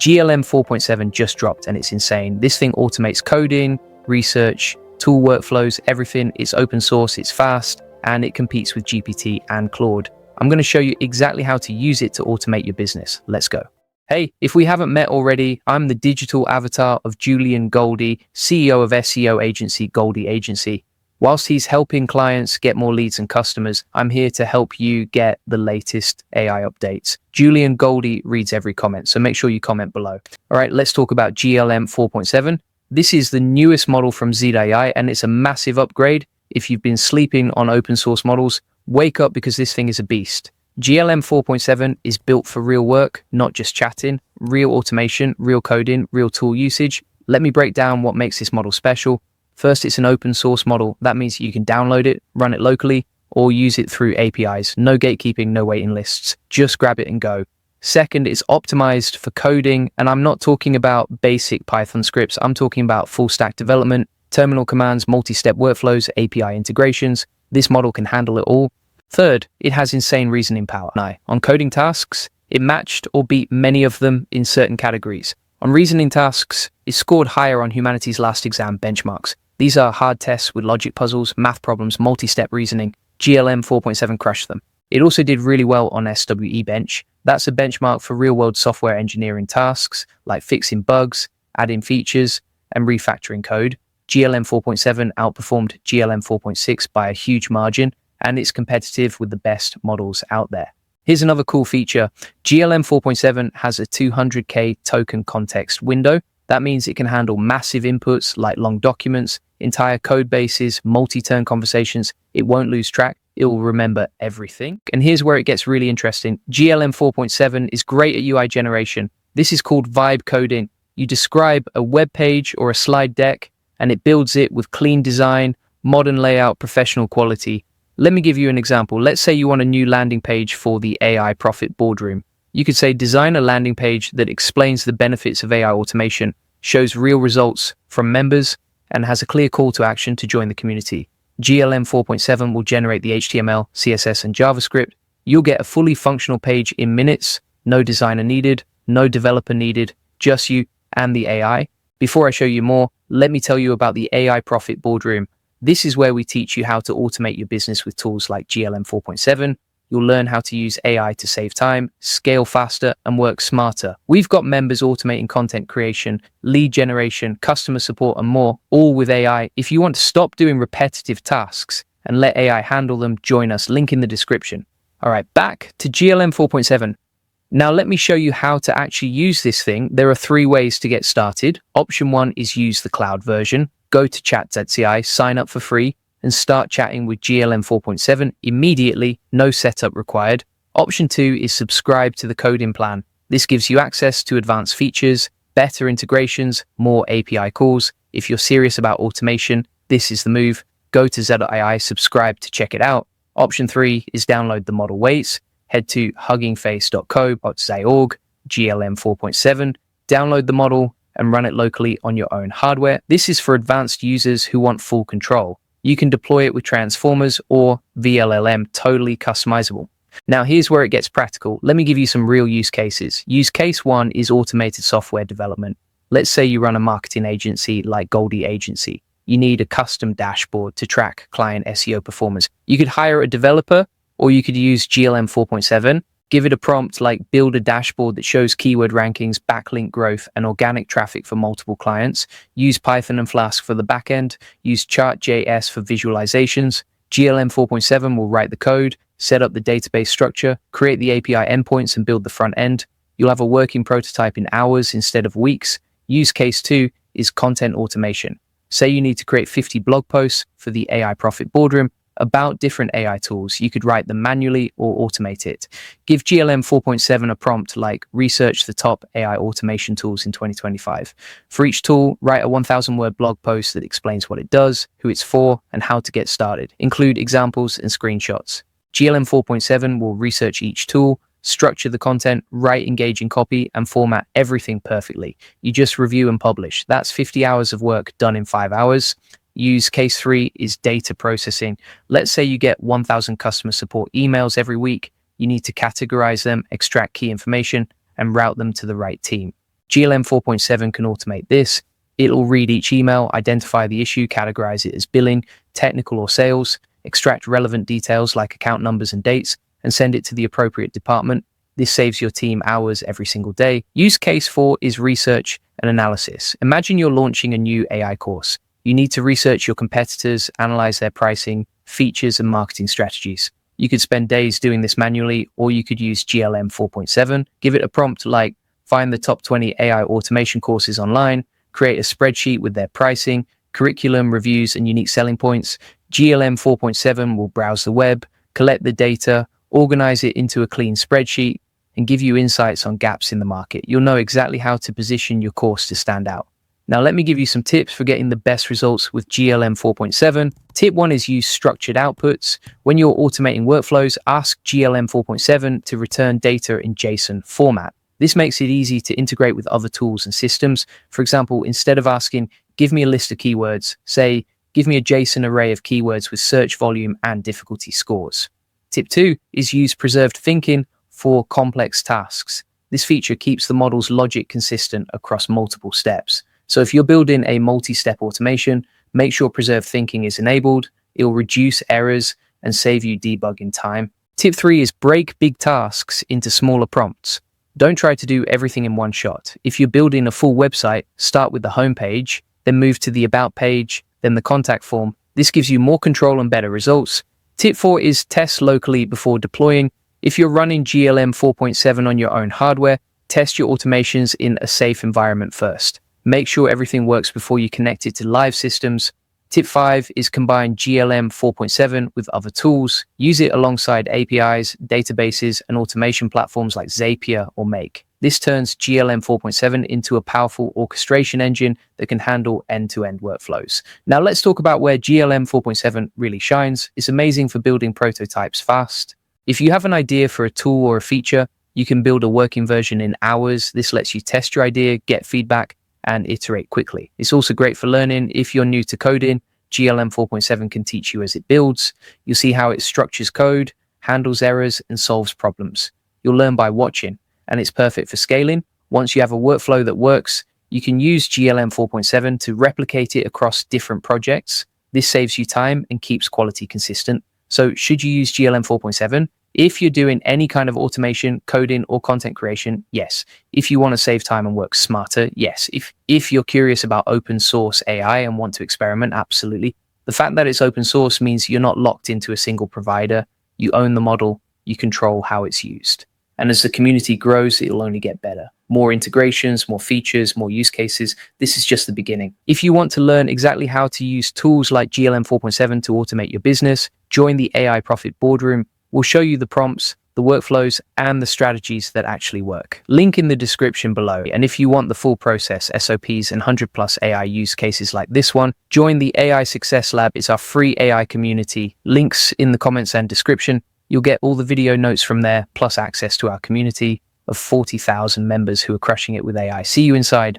GLM 4.7 just dropped and it's insane. This thing automates coding, research, tool workflows, everything. It's open source, it's fast, and it competes with GPT and Claude. I'm going to show you exactly how to use it to automate your business. Let's go. Hey, if we haven't met already, I'm the digital avatar of Julian Goldie, CEO of SEO agency Goldie Agency. Whilst he's helping clients get more leads and customers, I'm here to help you get the latest AI updates. Julian Goldie reads every comment, so make sure you comment below. All right, let's talk about GLM 4.7. This is the newest model from Z.AI, and it's a massive upgrade. If you've been sleeping on open source models, wake up because this thing is a beast. GLM 4.7 is built for real work, not just chatting, real automation, real coding, real tool usage. Let me break down what makes this model special. First, it's an open source model. That means you can download it, run it locally, or use it through APIs. No gatekeeping, no waiting lists. Just grab it and go. Second, it's optimized for coding, and I'm not talking about basic Python scripts. I'm talking about full stack development, terminal commands, multi-step workflows, API integrations. This model can handle it all. Third, it has insane reasoning power. On coding tasks, it matched or beat many of them in certain categories. On reasoning tasks, it scored higher on humanity's last exam benchmarks. These are hard tests with logic puzzles, math problems, multi-step reasoning. GLM 4.7 crushed them. It also did really well on SWE Bench. That's a benchmark for real-world software engineering tasks, like fixing bugs, adding features, and refactoring code. GLM 4.7 outperformed GLM 4.6 by a huge margin, and it's competitive with the best models out there. Here's another cool feature. GLM 4.7 has a 200K token context window. That means it can handle massive inputs like long documents, entire code bases, multi-turn conversations. It won't lose track. It will remember everything. And here's where it gets really interesting. GLM 4.7 is great at UI generation. This is called vibe coding. You describe a web page or a slide deck, and it builds it with clean design, modern layout, professional quality. Let me give you an example. Let's say you want a new landing page for the AI Profit Boardroom. You could say, design a landing page that explains the benefits of AI automation, shows real results from members, and has a clear call to action to join the community. GLM 4.7 will generate the HTML, CSS, and JavaScript. You'll get a fully functional page in minutes, no designer needed, no developer needed, just you and the AI. Before I show you more, let me tell you about the AI Profit Boardroom. This is where we teach you how to automate your business with tools like GLM 4.7. You'll learn how to use AI to save time, scale faster, and work smarter. We've got members automating content creation, lead generation, customer support, and more, all with AI. If you want to stop doing repetitive tasks and let AI handle them, join us. Link in the description. All right, back to GLM 4.7. Now let me show you how to actually use this thing. There are 3 ways to get started. Option 1 is use the cloud version. Go to chat.ci, sign up for free, and start chatting with GLM 4.7 immediately, no setup required. Option 2 is subscribe to the coding plan. This gives you access to advanced features, better integrations, more API calls. If you're serious about automation, this is the move. Go to Z.ai, subscribe to check it out. Option 3 is download the model weights. Head to huggingface.co.za.org, GLM 4.7, download the model and run it locally on your own hardware. This is for advanced users who want full control. You can deploy it with transformers or VLLM, totally customizable. Now here's where it gets practical. Let me give you some real use cases. Use case 1 is automated software development. Let's say you run a marketing agency like Goldie Agency. You need a custom dashboard to track client SEO performance. You could hire a developer, or you could use GLM 4.7. Give it a prompt like build a dashboard that shows keyword rankings, backlink growth, and organic traffic for multiple clients. Use Python and Flask for the backend. Use Chart.js for visualizations. GLM 4.7 will write the code, set up the database structure, create the API endpoints, and build the front end. You'll have a working prototype in hours instead of weeks. Use case 2 is content automation. Say you need to create 50 blog posts for the AI Profit Boardroom about different AI tools. You could write them manually or automate it. Give GLM 4.7 a prompt like research the top AI automation tools in 2025. For each tool, write a 1,000-word blog post that explains what it does, who it's for, and how to get started. Include examples and screenshots. GLM 4.7 will research each tool, structure the content, write engaging copy, and format everything perfectly. You just review and publish. That's 50 hours of work done in 5 hours. Use case 3 is data processing. Let's say you get 1,000 customer support emails every week. You need to categorize them, extract key information, and route them to the right team. GLM 4.7 can automate this. It'll read each email, identify the issue, categorize it as billing, technical or sales, extract relevant details like account numbers and dates, and send it to the appropriate department. This saves your team hours every single day. Use case 4 is research and analysis. Imagine you're launching a new AI course. You need to research your competitors, analyze their pricing, features, and marketing strategies. You could spend days doing this manually, or you could use GLM 4.7. Give it a prompt like, find the top 20 AI automation courses online, create a spreadsheet with their pricing, curriculum, reviews, and unique selling points. GLM 4.7 will browse the web, collect the data, organize it into a clean spreadsheet, and give you insights on gaps in the market. You'll know exactly how to position your course to stand out. Now, let me give you some tips for getting the best results with GLM 4.7. Tip 1 is use structured outputs. When you're automating workflows, ask GLM 4.7 to return data in JSON format. This makes it easy to integrate with other tools and systems. For example, instead of asking, give me a list of keywords, say, give me a JSON array of keywords with search volume and difficulty scores. Tip 2 is use preserved thinking for complex tasks. This feature keeps the model's logic consistent across multiple steps. So if you're building a multi-step automation, make sure preserved thinking is enabled. It will reduce errors and save you debugging time. Tip 3 is break big tasks into smaller prompts. Don't try to do everything in one shot. If you're building a full website, start with the homepage, then move to the about page, then the contact form. This gives you more control and better results. Tip 4 is test locally before deploying. If you're running GLM 4.7 on your own hardware, test your automations in a safe environment first. Make sure everything works before you connect it to live systems. Tip 5 is combine GLM 4.7 with other tools. Use it alongside APIs, databases, and automation platforms like Zapier or Make. This turns GLM 4.7 into a powerful orchestration engine that can handle end-to-end workflows. Now let's talk about where GLM 4.7 really shines. It's amazing for building prototypes fast. If you have an idea for a tool or a feature, you can build a working version in hours. This lets you test your idea, get feedback, and iterate quickly. It's also great for learning. If you're new to coding, GLM 4.7 can teach you as it builds. You'll see how it structures code, handles errors, and solves problems. You'll learn by watching, and it's perfect for scaling. Once you have a workflow that works, you can use GLM 4.7 to replicate it across different projects. This saves you time and keeps quality consistent. So should you use GLM 4.7? If you're doing any kind of automation, coding, or content creation, yes. If you want to save time and work smarter, yes. If you're curious about open source AI and want to experiment, absolutely. The fact that it's open source means you're not locked into a single provider. You own the model, you control how it's used. And as the community grows, it'll only get better. More integrations, more features, more use cases. This is just the beginning. If you want to learn exactly how to use tools like GLM 4.7 to automate your business, join the AI Profit Boardroom. We'll show you the prompts, the workflows, and the strategies that actually work. Link in the description below. And if you want the full process, SOPs, and 100+ AI use cases like this one, join the AI Success Lab. It's our free AI community. Links in the comments and description. You'll get all the video notes from there, plus access to our community of 40,000 members who are crushing it with AI. See you inside.